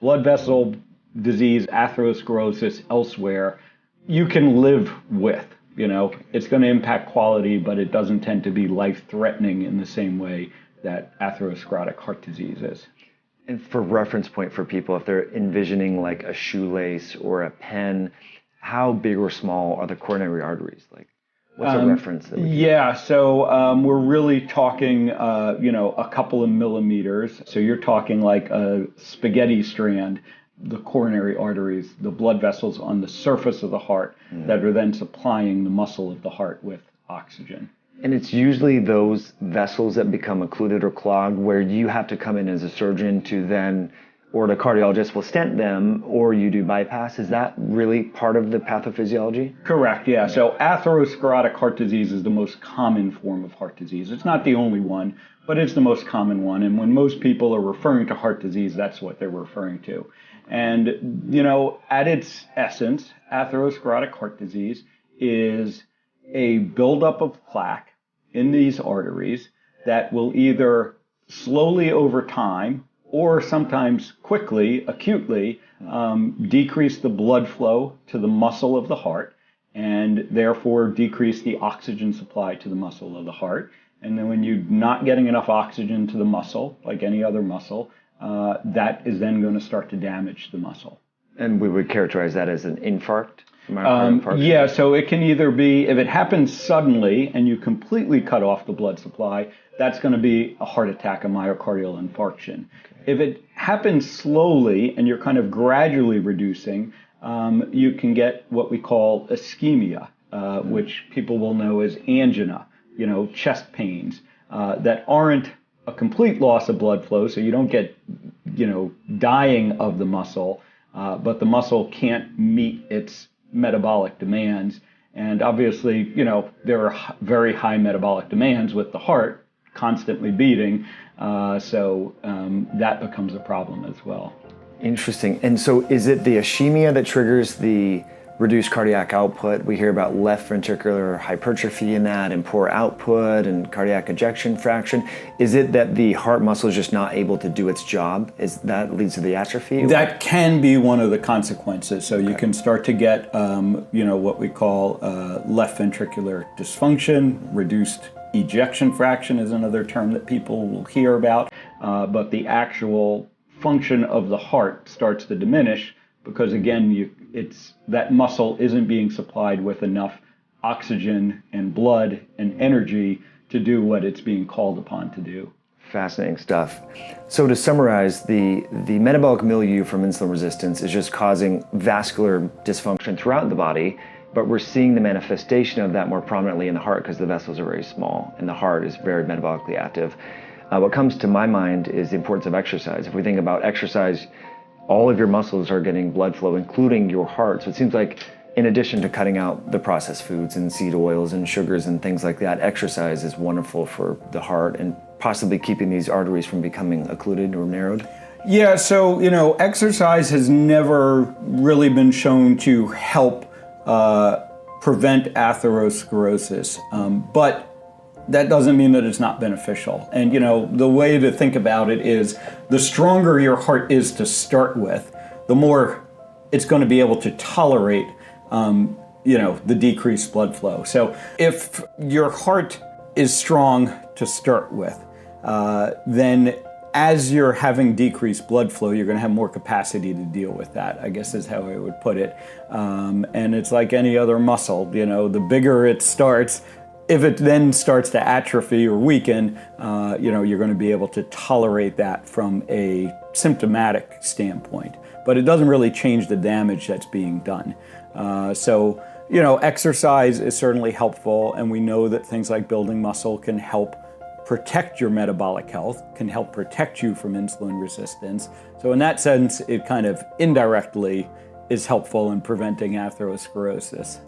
blood vessel disease, atherosclerosis elsewhere, you can live with. It's going to impact quality, but it doesn't tend to be life-threatening in the same way that atherosclerotic heart disease is. And for reference point for people, if they're envisioning like a shoelace or a pen, how big or small are the coronary arteries? Like, what's a reference that we Yeah, so we're really talking, a couple of millimeters. So you're talking like a spaghetti strand. The coronary arteries, the blood vessels on the surface of the heart that are then supplying the muscle of the heart with oxygen. And it's usually those vessels that become occluded or clogged where you have to come in as a surgeon to then, or the cardiologist will stent them, or you do bypass. Is that really part of the pathophysiology? Correct, yeah. So atherosclerotic heart disease is the most common form of heart disease. It's not the only one, but it's the most common one. And when most people are referring to heart disease, that's what they're referring to. And, at its essence, atherosclerotic heart disease is a buildup of plaque in these arteries that will either slowly over time or sometimes quickly, acutely, decrease the blood flow to the muscle of the heart and therefore decrease the oxygen supply to the muscle of the heart. And then when you're not getting enough oxygen to the muscle, like any other muscle, that is then going to start to damage the muscle. And we would characterize that as an infarct? Infarction? Yeah, so it can either be, if it happens suddenly and you completely cut off the blood supply, that's going to be a heart attack, a myocardial infarction. Okay. If it happens slowly and you're kind of gradually reducing, you can get what we call ischemia, which people will know as angina, chest pains, that aren't a complete loss of blood flow, so you don't get, dying of the muscle, but the muscle can't meet its metabolic demands. And obviously, there are very high metabolic demands with the heart constantly beating, so that becomes a problem as well. Interesting. And so is it the ischemia that triggers the reduced cardiac output? We hear about left ventricular hypertrophy in that and poor output and cardiac ejection fraction. Is it that the heart muscle is just not able to do its job? Is that leads to the atrophy? That can be one of the consequences. So you can start to get, what we call left ventricular dysfunction. Reduced ejection fraction is another term that people will hear about. But the actual function of the heart starts to diminish because, again, it's that muscle isn't being supplied with enough oxygen and blood and energy to do what it's being called upon to do. Fascinating stuff. So to summarize, the metabolic milieu from insulin resistance is just causing vascular dysfunction throughout the body, but we're seeing the manifestation of that more prominently in the heart because the vessels are very small and the heart is very metabolically active. What comes to my mind is the importance of exercise. If we think about exercise, all of your muscles are getting blood flow, including your heart. So it seems like in addition to cutting out the processed foods and seed oils and sugars and things like that, exercise is wonderful for the heart and possibly keeping these arteries from becoming occluded or narrowed. Yeah, so, exercise has never really been shown to help prevent atherosclerosis, but that doesn't mean that it's not beneficial. And, the way to think about it is the stronger your heart is to start with, the more it's going to be able to tolerate, the decreased blood flow. So if your heart is strong to start with, then as you're having decreased blood flow, you're going to have more capacity to deal with that, I guess is how I would put it. And it's like any other muscle, the bigger it starts, if it then starts to atrophy or weaken, you're going to be able to tolerate that from a symptomatic standpoint. But it doesn't really change the damage that's being done. So exercise is certainly helpful, and we know that things like building muscle can help protect your metabolic health, can help protect you from insulin resistance. So in that sense, it kind of indirectly is helpful in preventing atherosclerosis.